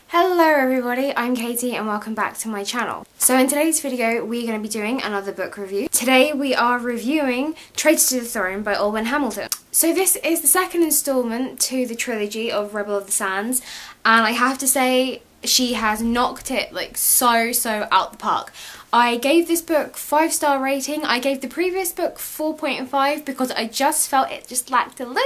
Hello everybody, I'm Katie and welcome back to my channel. So in today's video we're going to be doing another book review. Today we are reviewing Traitor to the Throne by Alwyn Hamilton. So this is the second instalment to the trilogy of Rebel of the Sands, and I have to say she has knocked it like so out the park. I gave this book 5-star rating. I gave the previous book 4.5 because I just felt it just lacked a little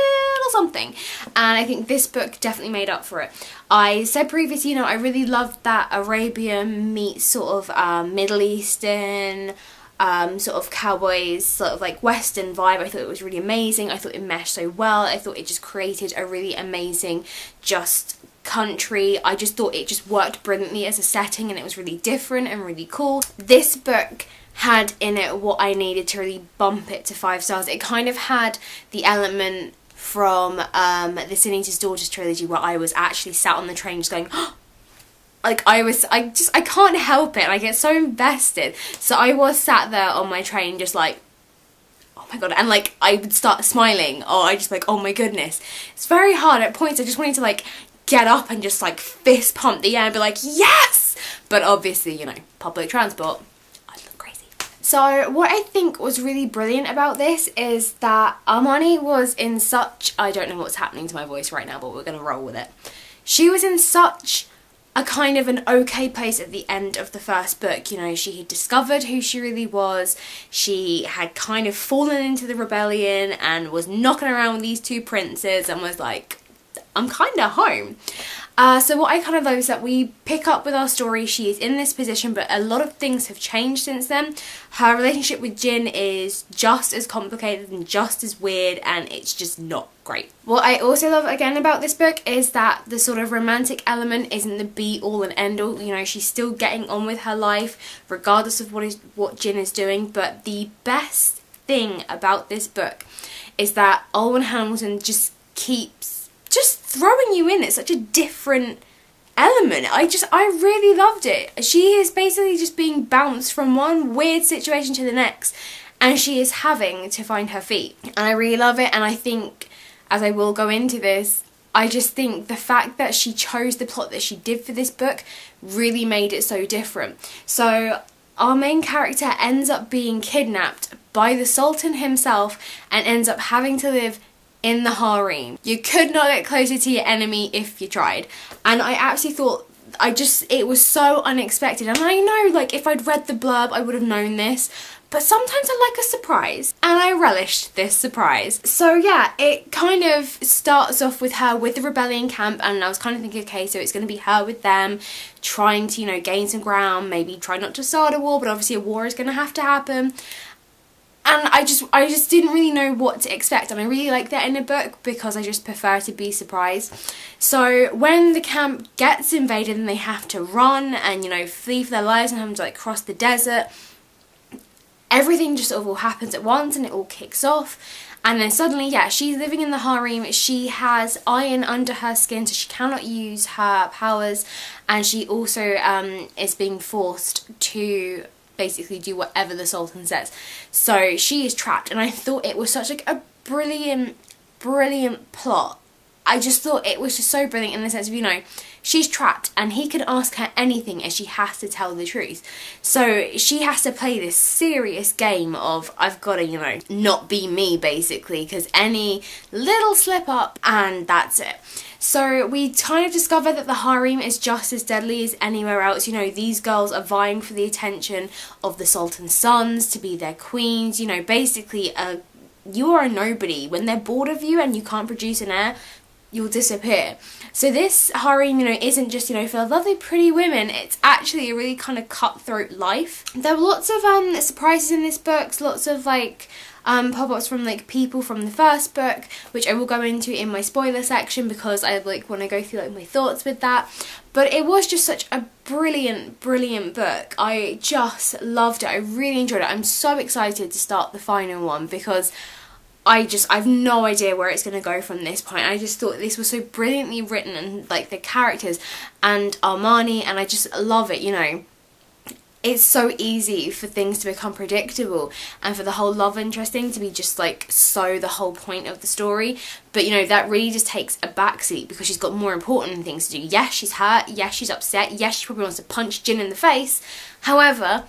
something, and I think this book definitely made up for it. I said previously, I really loved that Arabian meets sort of Middle Eastern, sort of cowboys, sort of like Western vibe. I thought it was really amazing. I thought it meshed so well. I thought it just created a really amazing just country. I just thought it just worked brilliantly as a setting, and it was really different and really cool. This book had in it what I needed to really bump it to 5 stars. It kind of had the element from the Sin Eater's Daughters trilogy where I was actually sat on the train just going like I can't help it, and I get so invested. So I was sat there on my train just like, oh my god, and like I would start smiling, or I just like, oh my goodness. It's very hard at points. I just wanted to like get up and just like fist pump the air and be like, yes! But obviously, public transport, I look crazy. So what I think was really brilliant about this is that Armani was in such, I don't know what's happening to my voice right now, but we're gonna roll with it. She was in such a kind of an okay place at the end of the first book. She had discovered who she really was. She had kind of fallen into the rebellion and was knocking around with these two princes and was like, I'm kind of home. So what I kind of love is that we pick up with our story. She is in this position, but a lot of things have changed since then. Her relationship with Jin is just as complicated and just as weird, and it's just not great. What I also love again about this book is that the sort of romantic element isn't the be-all and end-all. She's still getting on with her life regardless of what Jin is doing. But the best thing about this book is that Alwyn Hamilton just keeps throwing you in. It's such a different element. I really loved it. She is basically just being bounced from one weird situation to the next, and she is having to find her feet. And I really love it, and I think, as I will go into this, I just think the fact that she chose the plot that she did for this book really made it so different. So our main character ends up being kidnapped by the Sultan himself and ends up having to live in the harem. You could not get closer to your enemy if you tried. And I actually thought, it was so unexpected. And I know, like, if I'd read the blurb, I would have known this. But sometimes I like a surprise, and I relished this surprise. So yeah, it kind of starts off with her with the rebellion camp, and I was kind of thinking, okay, so it's going to be her with them, trying to, gain some ground, maybe try not to start a war, but obviously a war is going to have to happen. And I just didn't really know what to expect, and I really like that in a book because I just prefer to be surprised. So when the camp gets invaded and they have to run and, flee for their lives and have to like cross the desert, everything just sort of all happens at once and it all kicks off. And then suddenly, yeah, she's living in the harem. She has iron under her skin, so she cannot use her powers, and she also is being forced to basically do whatever the Sultan says. So she is trapped, and I thought it was such like a brilliant plot. I just thought it was just so brilliant in the sense of, she's trapped and he can ask her anything and she has to tell the truth. So she has to play this serious game of, I've got to, not be me, basically, because any little slip up and that's it. So we kind of discover that the harem is just as deadly as anywhere else. These girls are vying for the attention of the Sultan's sons to be their queens. Basically, you are a nobody. When they're bored of you and you can't produce an heir, you'll disappear. So this harem, isn't just, for lovely pretty women. It's actually a really kind of cutthroat life. There were lots of surprises in this book, lots of like pop-ups from like people from the first book, which I will go into in my spoiler section because I like want to go through like my thoughts with that. But it was just such a brilliant book. I just loved it. I really enjoyed it. I'm so excited to start the final one because I've no idea where it's going to go from this point. I just thought this was so brilliantly written, and like the characters and Armani, and I just love it, it's so easy for things to become predictable and for the whole love interest thing to be just like so the whole point of the story. But you know, that really just takes a backseat because she's got more important things to do. Yes, she's hurt. Yes, she's upset. Yes, she probably wants to punch Jin in the face. However,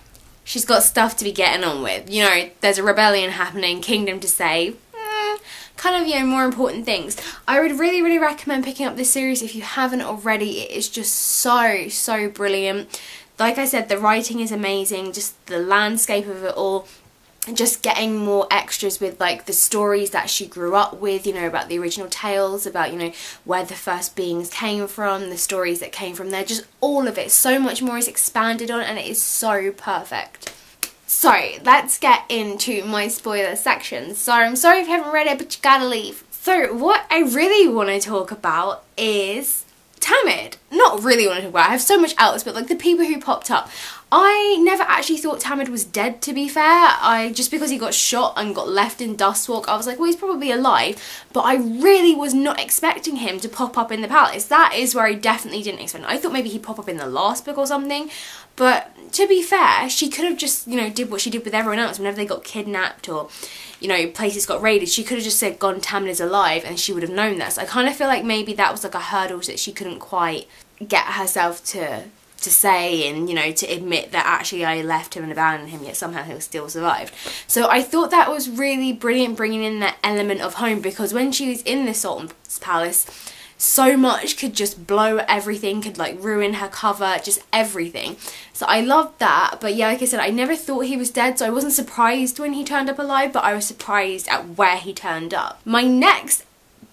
she's got stuff to be getting on with. You know, there's a rebellion happening, kingdom to save. Kind of, you know, more important things. I would really, really recommend picking up this series if you haven't already. It is just so brilliant. Like I said, the writing is amazing, just the landscape of it all, and just getting more extras with like the stories that she grew up with, you know, about the original tales, about, you know, where the first beings came from, the stories that came from there, just all of it. So much more is expanded on and it is so perfect. So, let's get into my spoiler section. So, I'm sorry if you haven't read it, but you gotta leave. So, what I really want to talk about is Tamid. Not really want to talk about it. I have so much else, but like the people who popped up. I never actually thought Tamid was dead, to be fair. Just because he got shot and got left in Dustwalk, I was like, well, he's probably alive. But I really was not expecting him to pop up in the palace. That is where I definitely didn't expect it. I thought maybe he'd pop up in the last book or something. But to be fair, she could have just, you know, did what she did with everyone else whenever they got kidnapped or, you know, places got raided. She could have just said, "God, Tamid is alive," and she would have known that. So I kind of feel like maybe that was like a hurdle that she couldn't quite get herself to say, and, you know, to admit that actually I left him and abandoned him, yet somehow he still survived. So I thought that was really brilliant, bringing in that element of home, because when she was in the Sultan's palace, so much could just blow everything, could like ruin her cover, just everything. So I loved that. But yeah, like I said, I never thought he was dead, so I wasn't surprised when he turned up alive, but I was surprised at where he turned up. My next,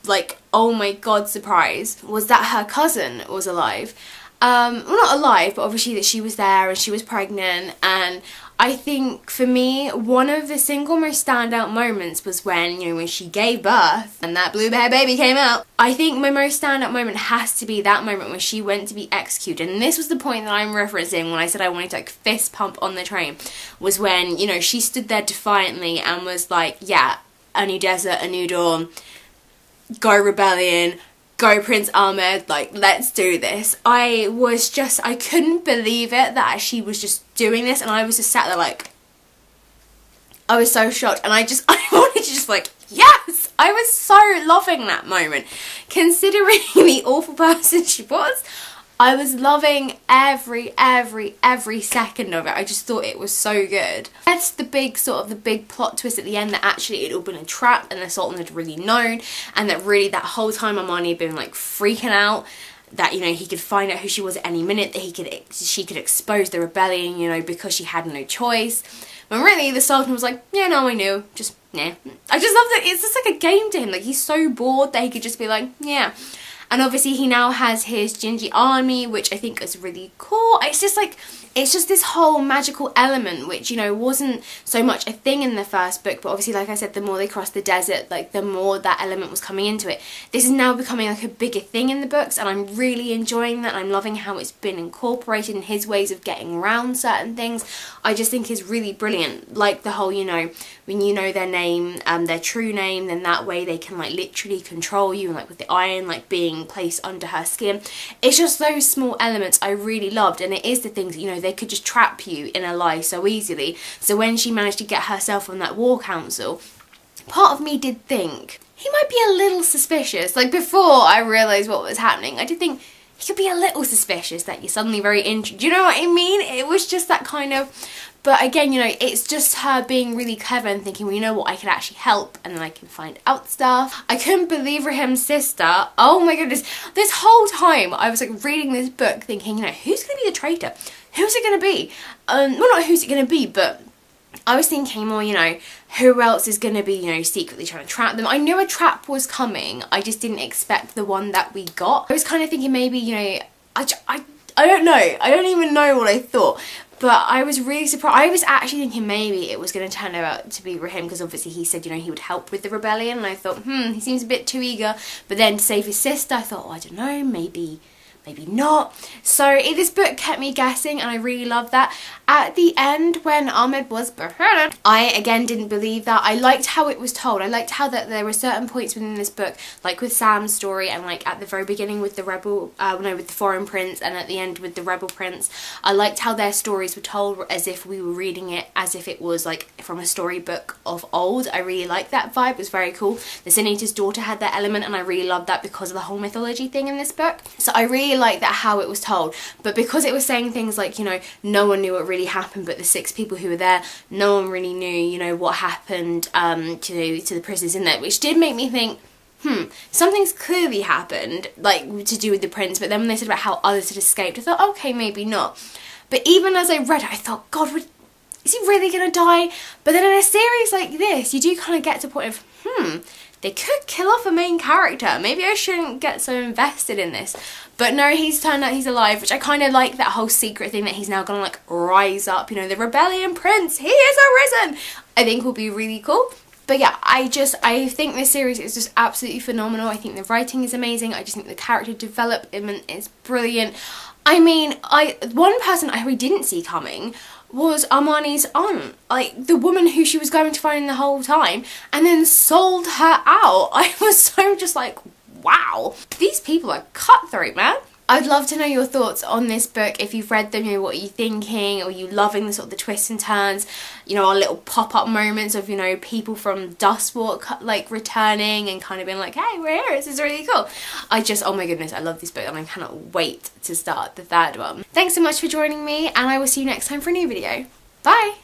like, oh my god surprise was that her cousin was alive. Well, not alive, but obviously that she was there and she was pregnant. And I think for me, one of the single most standout moments was when, you know, when she gave birth and that blue hair baby came out. I think my most standout moment has to be that moment when she went to be executed. And this was the point that I'm referencing when I said I wanted to like fist pump on the train, was when, you know, she stood there defiantly and was like, yeah, a new desert, a new dawn, go rebellion, go Prince Ahmed, like, let's do this. I couldn't believe it that she was just doing this, and I was just sat there like, I was so shocked, and I wanted to just like, yes! I was so loving that moment. Considering the awful person she was, I was loving every second of it. I just thought it was so good. That's the big plot twist at the end, that actually it had all been a trap and the Sultan had really known, and that really that whole time Amani had been like freaking out that, you know, he could find out who she was at any minute, that she could expose the rebellion, you know, because she had no choice. When really the Sultan was like, yeah, no, I knew, just, nah. I just love that it's just like a game to him. Like, he's so bored that he could just be like, yeah. And obviously he now has his Jinji army, which I think is really cool. It's just like, it's just this whole magical element, which, you know, wasn't so much a thing in the first book, but obviously, like I said, the more they crossed the desert, like, the more that element was coming into it. This is now becoming like a bigger thing in the books, and I'm really enjoying that. I'm loving how it's been incorporated in his ways of getting around certain things. I just think is really brilliant. Like the whole, you know, when you know their name, their true name, then that way they can like literally control you, and like with the iron like being placed under her skin. It's just those small elements I really loved, and it is the things, you know, they could just trap you in a lie so easily. So when she managed to get herself on that war council, part of me did think he might be a little suspicious. Like, before I realised what was happening, I did think he could be a little suspicious that you're suddenly very interested. Do you know what I mean? It was just that kind of... But again, you know, it's just her being really clever and thinking, well, you know what, I can actually help, and then I can find out stuff. I couldn't believe Rahim's sister. Oh my goodness. This whole time I was like reading this book thinking, you know, who's going to be the traitor? Who's it going to be? Well, not who's it going to be, but I was thinking more, you know, who else is going to be, you know, secretly trying to trap them. I knew a trap was coming. I just didn't expect the one that we got. I was kind of thinking maybe, you know, I don't know. I don't even know what I thought. But I was really surprised. I was actually thinking maybe it was going to turn out to be Rahim, because obviously he said, you know, he would help with the rebellion. And I thought, he seems a bit too eager. But then to save his sister, I thought, oh, I don't know, maybe maybe not. So this book kept me guessing, and I really loved that. At the end, when Ahmed was beheaded, I again didn't believe that. I liked how it was told. I liked how that there were certain points within this book, like with Sam's story, and like at the very beginning with the rebel, with the foreign prince, and at the end with the rebel prince. I liked how their stories were told as if we were reading it as if it was like from a storybook of old. I really liked that vibe. It was very cool. The Sin Eater's daughter had that element, and I really loved that because of the whole mythology thing in this book. So I really liked that how it was told. But because it was saying things like, you know, no one knew what really happened, but the 6 people who were there, no one really knew, you know, what happened to the prisoners in there, which did make me think, something's clearly happened, like to do with the prince. But then when they said about how others had escaped, I thought, okay, maybe not. But even as I read it, I thought, God, is he really gonna die? But then in a series like this, you do kind of get to a point of, they could kill off a main character. Maybe I shouldn't get so invested in this. But no, he's turned out he's alive, which I kind of like that whole secret thing that he's now gonna like rise up, you know, the rebellion prince, he is arisen. I think will be really cool. But yeah, I think this series is just absolutely phenomenal. I think the writing is amazing. I just think the character development is brilliant. I mean, one person I really didn't see coming was Armani's aunt, like the woman who she was going to find the whole time, and then sold her out. I was so just like, wow, these people are cutthroat, man. I'd love to know your thoughts on this book. If you've read them, you know, what are you thinking? Are you loving the sort of the twists and turns? You know, our little pop-up moments of, you know, people from Dustwalk like returning and kind of being like, hey, we're here, this is really cool. Oh my goodness, I love this book and I cannot wait to start the 3rd one. Thanks so much for joining me, and I will see you next time for a new video. Bye!